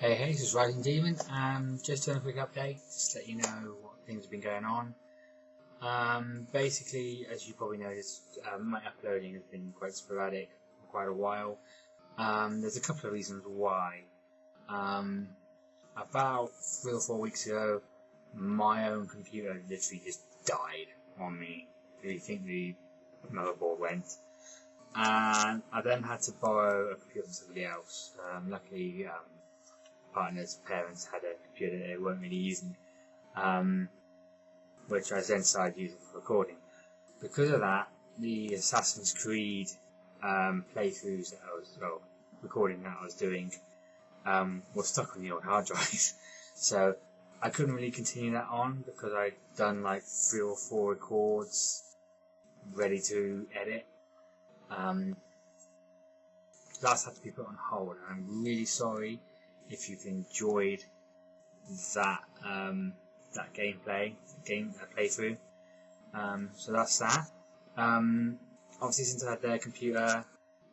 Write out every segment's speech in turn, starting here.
Hey, this is Rising Demon. Just doing a quick update, just to let you know what things have been going on. Basically, as you probably noticed, my uploading has been quite sporadic for quite a while. There's a couple of reasons why. About 3 or 4 weeks ago, my own computer literally just died on me. I think the motherboard went. And I then had to borrow a computer from somebody else. Luckily, partner's parents had a computer they weren't really using, which I then started using for recording. Because of that, the Assassin's Creed playthroughs that I was, recording that I was doing, was stuck on the old hard drive. So I couldn't really continue that on because I'd done like 3 or 4 records ready to edit. That's had to be put on hold, and I'm really sorry if you've enjoyed that playthrough. So that's that. Obviously, since I had their computer,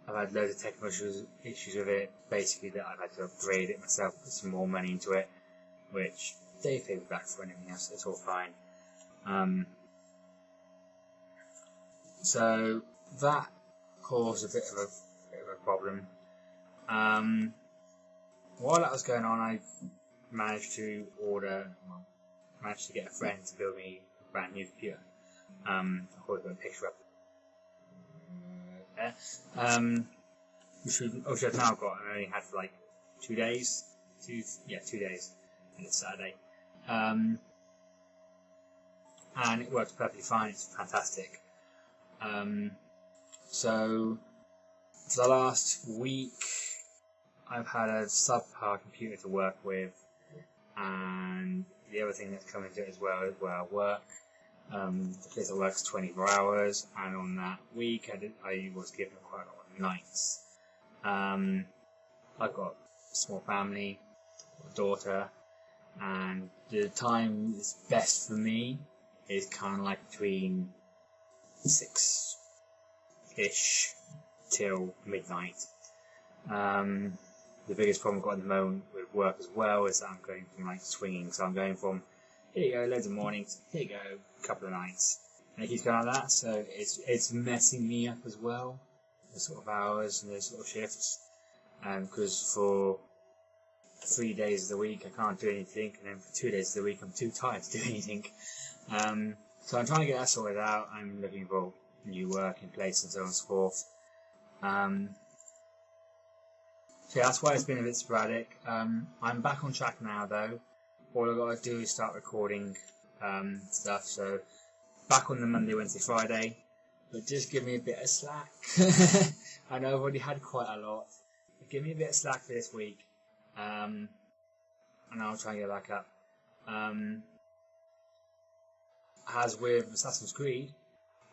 I've had loads of technical issues with it. Basically, that I've had to upgrade it myself, put some more money into it, which they paid me back for anything else. It's all fine. So that caused a bit of a problem. While that was going on, I managed to get a friend to build me a brand new computer. I'll put a picture up there. Which I've now got. I only had for like 2 days. 2 days, and it's Saturday. And it works perfectly fine. It's fantastic. So for the last week, I've had a subpar computer to work with, and the other thing that's come into it as well is where I work. The place I work is 24 hours, and on that week I was given quite a lot of nights. I've got a small family, a daughter, and the time that's best for me is kind of like between 6-ish till midnight. The biggest problem I've got at the moment with work as well is that I'm going from like swinging, so I'm going from here you go, loads of mornings, here you go, a couple of nights, and it keeps going like that, so it's messing me up as well, the sort of hours and the sort of shifts, because for 3 days of the week I can't do anything, and then for 2 days of the week I'm too tired to do anything. So I'm trying to get that sorted out. I'm looking for new work in place and so on and so forth. So yeah, that's why it's been a bit sporadic. I'm back on track now though. All I've got to do is start recording stuff. So back on the Monday, Wednesday, Friday. But just give me a bit of slack. I know I've already had quite a lot. But give me a bit of slack for this week. And I'll try and get back up. As with Assassin's Creed,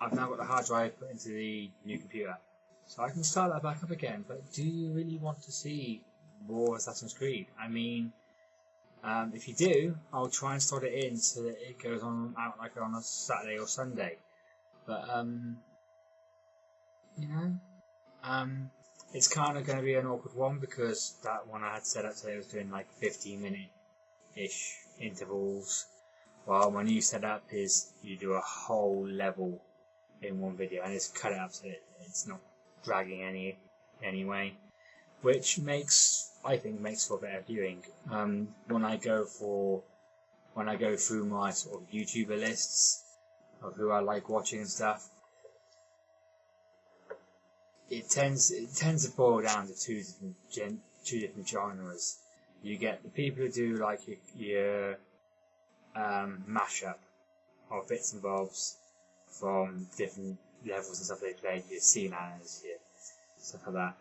I've now got the hard drive put into the new computer. So I can start that back up again, but do you really want to see more Assassin's Creed? I mean, if you do, I'll try and start it in so that it goes out like on a Saturday or Sunday. But, it's kind of going to be an awkward one because that one I had set up today was doing like 15-minute-ish intervals, while my new setup is you do a whole level in one video and it's cut it up so it's not dragging anyway, which I think makes for better viewing. When I go through my sort of YouTuber lists of who I like watching and stuff, it tends to boil down to two different genres. You get the people who do like your mashup of bits and bobs from different levels and stuff they played, your Sealanders, your stuff like that,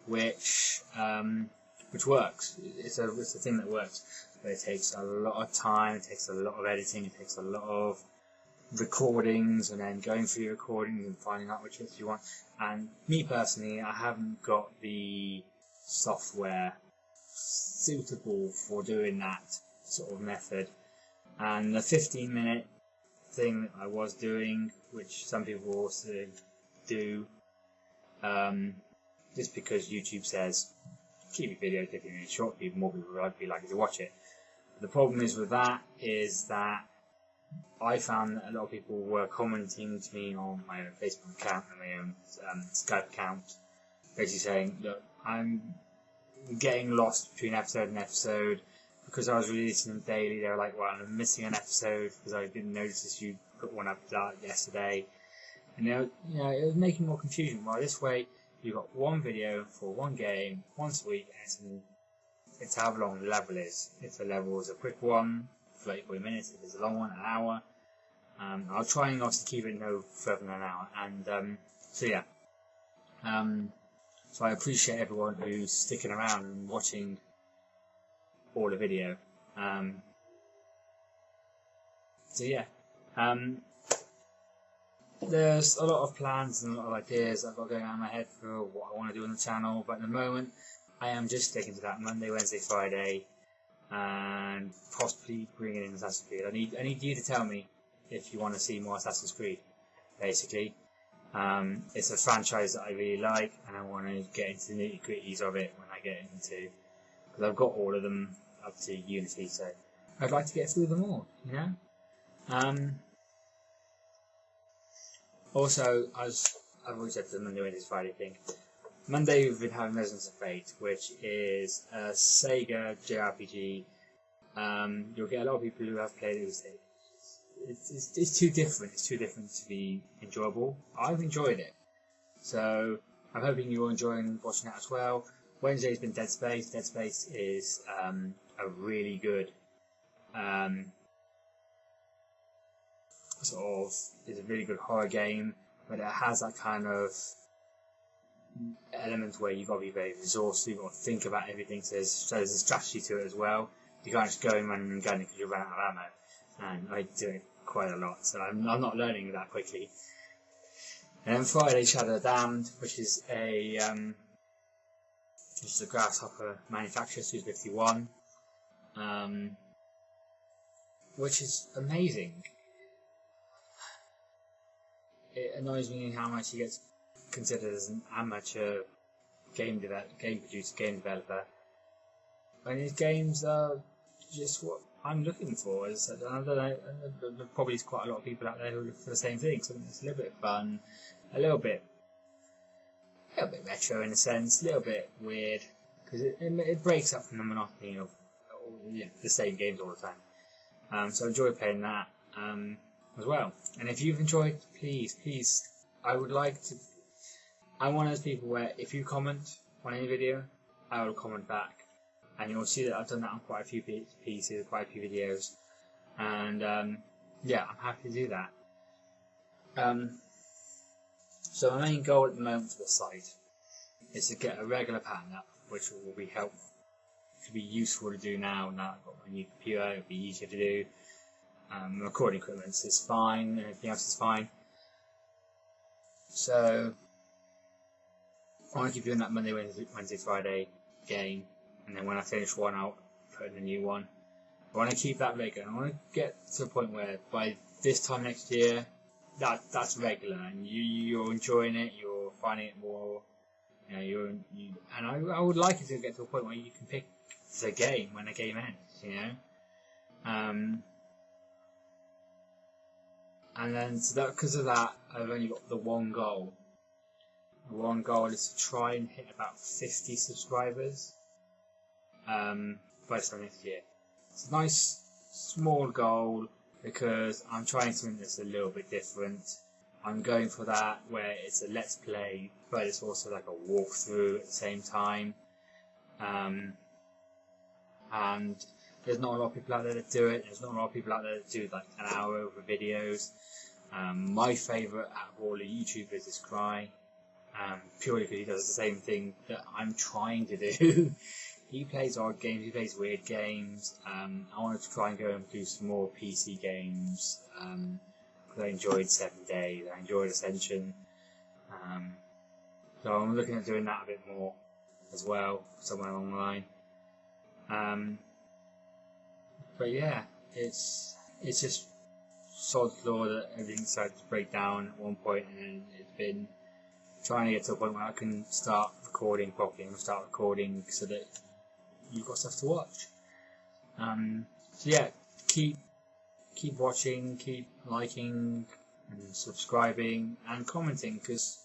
which works. It's a thing that works, but it takes a lot of time, it takes a lot of editing, it takes a lot of recordings, and then going through your recordings and finding out which bits you want. And me personally, I haven't got the software suitable for doing that sort of method. And the 15-minute thing that I was doing, which some people also do, just because YouTube says keep your videos 15 minutes short. More people would be likely to watch it. The problem is with that is that I found that a lot of people were commenting to me on my own Facebook account and my own Skype account, basically saying, look, I'm getting lost between episode and episode because I was releasing them daily. They were like, well, I'm missing an episode because I didn't notice you put one up yesterday. And it was making more confusion. Well, this way, you've got one video for one game once a week, and it's however long the level is. If the level is a quick one, 30-40 minutes. If it's a long one, an hour. I'll try and obviously keep it no further than an hour. And so yeah. So I appreciate everyone who's sticking around and watching all the video. So yeah. There's a lot of plans and a lot of ideas I've got going on in my head for what I want to do on the channel, but at the moment I am just sticking to that Monday, Wednesday, Friday, and possibly bringing in Assassin's Creed. I need you to tell me if you want to see more Assassin's Creed, basically. It's a franchise that I really like, and I want to get into the nitty-gritties of it when I get into, because I've got all of them up to Unity, so I'd like to get through them all, you know? Also, as I've always said, the Monday, Wednesday, Friday thing. Monday we've been having Resonance of Fate, which is a Sega JRPG. You'll get a lot of people who have played it who say it's too different. It's too different to be enjoyable. I've enjoyed it, so I'm hoping you're enjoying watching that as well. Wednesday's been Dead Space. Dead Space is a really good is a really good horror game, but it has that kind of element where you've got to be very resourceful, you've got to think about everything, so there's a strategy to it as well. You can't just go in running and gunning because you run out of ammo, and I do it quite a lot, so I'm not learning that quickly. And then Friday, Shadow of the Damned, which is a Grasshopper manufacturer, Suda 51, which is amazing. It annoys me how much he gets considered as an amateur game producer, game developer, and his games are just what I'm looking for. I don't know, there probably is quite a lot of people out there who look for the same thing. Something that's a little bit fun, a little bit retro in a sense, a little bit weird, because it breaks up from the monotony of the same games all the time. So I enjoy playing that as well. And if you've enjoyed, please, I would like to. I'm one of those people where if you comment on any video, I will comment back, and you'll see that I've done that on quite a few pieces, quite a few videos, and yeah, I'm happy to do that. So my main goal at the moment for the site is to get a regular pattern up, which will be helpful, to be useful to do now. Now I've got my new computer, it'll be easier to do. Recording equipment is fine, and everything else is fine. So I want to keep doing that Monday, Wednesday, Friday game, and then when I finish one, I'll put in a new one. I want to keep that regular. I want to get to a point where by this time next year, that's regular, and you're enjoying it, you're finding it more. And I would like it to get to a point where you can pick the game when the game ends. And then because of that, I've only got the one goal. The one goal is to try and hit about 50 subscribers by this time next year. It's a nice small goal because I'm trying something that's a little bit different. I'm going for that where it's a let's play, but it's also like a walkthrough at the same time. And there's not a lot of people out there that do it. There's not a lot of people out there that do like an hour over videos. My favourite out of all the YouTubers is Cry, purely because he does the same thing that I'm trying to do. He plays odd games, he plays weird games. I wanted to try and go and do some more PC games, because I enjoyed 7 Days, I enjoyed Ascension. So I'm looking at doing that a bit more as well, somewhere along the line. But yeah, it's just sod's law that everything started to break down at one point, and then it's been trying to get to a point where I can start recording properly and start recording so that you've got stuff to watch. So yeah, keep watching, keep liking and subscribing and commenting, because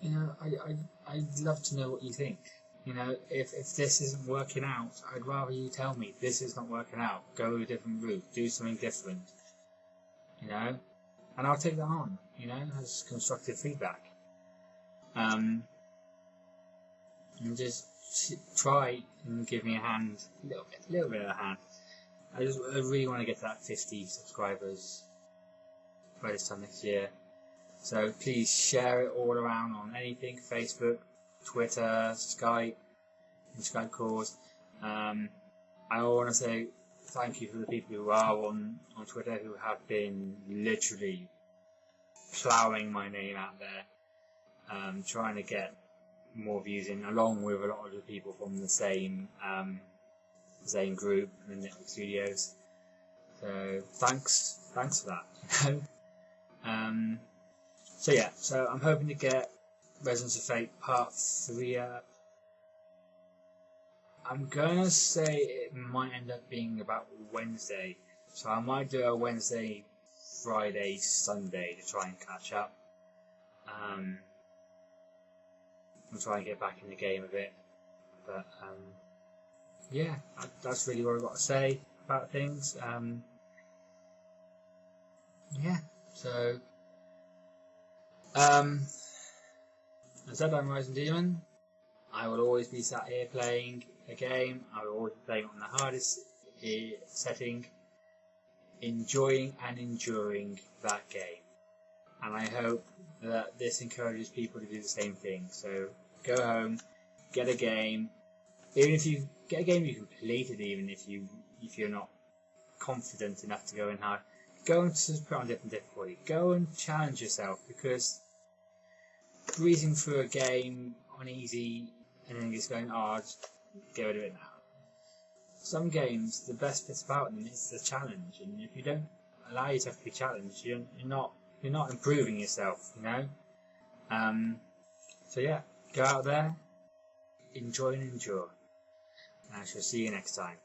I'd love to know what you think. If this isn't working out, I'd rather you tell me this is not working out. Go a different route, do something different. And I'll take that on. As constructive feedback. And just try and give me a hand, a little bit of a hand. I really want to get to that 50 subscribers by this time next year. So please share it all around on anything: Facebook, Twitter, Skype, and Skype calls. I want to say thank you for the people who are on Twitter, who have been literally ploughing my name out there, trying to get more views in, along with a lot of the people from the same group, the Network Studios. So thanks for that. So I'm hoping to get Resonance of Fate Part 3 up. I'm gonna say it might end up being about Wednesday, so I might do a Wednesday, Friday, Sunday to try and catch up. I'll try and get back in the game a bit, but yeah, that's really what I've got to say about things. Yeah, so as I said, I'm Rising Demon. I will always be sat here playing a game. I will always be playing on the hardest setting, enjoying and enduring that game. And I hope that this encourages people to do the same thing. So go home, get a game. Even if you get a game you completed, even if you're not confident enough to go in hard, go and put on different difficulty. Go and challenge yourself, because breezing through a game on easy and then just going, just get rid of it now. Some games, the best bit about them is the challenge, and if you don't allow yourself to be challenged, you're not improving yourself, So yeah, go out there, enjoy and endure, and I shall see you next time.